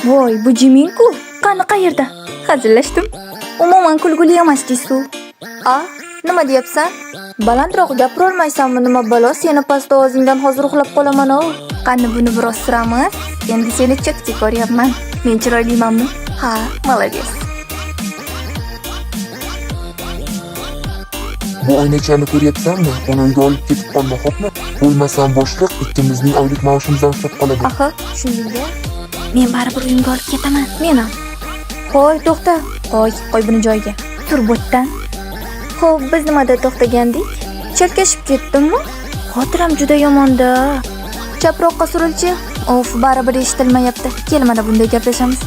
Voy, bu Jiminku. Qani qayerda? Hazillashdim. Umuman kulguli emas deysu. Nima deyapsan? Balandroq gapira olmaysanmi? Nima balo, seni past ovozingdan hozir uxlab qolaman. Qani buni biroz suramiz. Endi seni chakchi ko'ryapman. Men chiroylimanmi? Ha, молодец. Bu oynachani ko'ryapsanmi? Uni uyga olib ketib qolma, xo'pmi? Bo'lmasam boshliq ikkimizning oylik maoshimizdan ushlab qoladi. Aha, shuningga men baribir uyimga olib ketaman. Men ham. Qo'y, to'xta. Qo'y buni joyiga. Tur bo'tdan. Xo'p, biz nimada to'xtagandik? Chalkashib ketdimmi? Xotiram juda yomonda. Chaproqqa surilchi. Of, baribir eshitilmayapti. Kel, mana bunday gaplashamiz.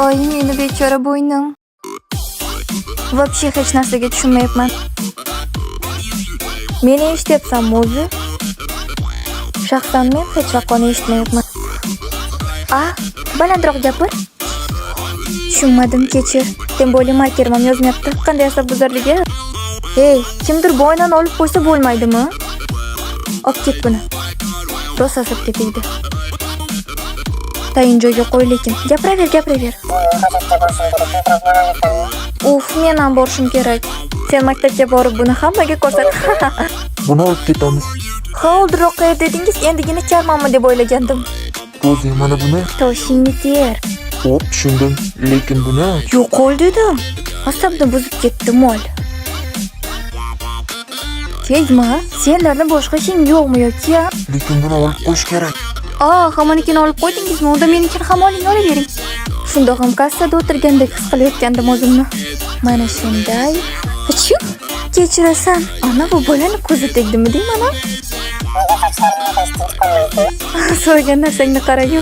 Oy, meni bechora bo'ynim. Вообще hech narsaga tushunmayapman. Meni eshityapsanmi o'zi? Shaxsan men hech vaqt uni eshitmayapman. Balandroq gapir. Tushunmadim, kechir. Tем более markerim ham yozmayapti. Qanday asabbuzarligi? Hey, kimdir bo'ynini olib qo'ysa bo'lmaydimi? Olib ket buni. Rosa asabga tegdi. Tayin joyga qo'y, lekin gapiraver. Uf, men ham borishim kerak. Sen maktabga borib buni hammaga ko'rsat. Buni olib ketamiz. Oldinroq qayerda dedingiz? Endigina charmanmi deb o'ylagandim. O'zi mana buni. Toshingni ter. Xo'p, tushundim. Lekin buni Yo'q, qo'l dedim. Asabni buzib ketdi mol. Tegma, senlarning boshqa ishing yo'qmi yoki? Lekin buni olib qo'yish kerak. Hammanikini olib qo'ydingizmi? Unda menikini ham olavering. Shundoq ham kassada o'tirgandek his qilayotgandim o'zimni. Mana shunday. Achuu, kechirasan. Ana bu bolani ko'zi tegdimi deyman a? So'ygan narsangni qara-yu.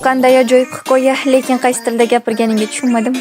Qanday ajoyib hikoya, lekin qaysi tilda gapirganingga tushunmadim.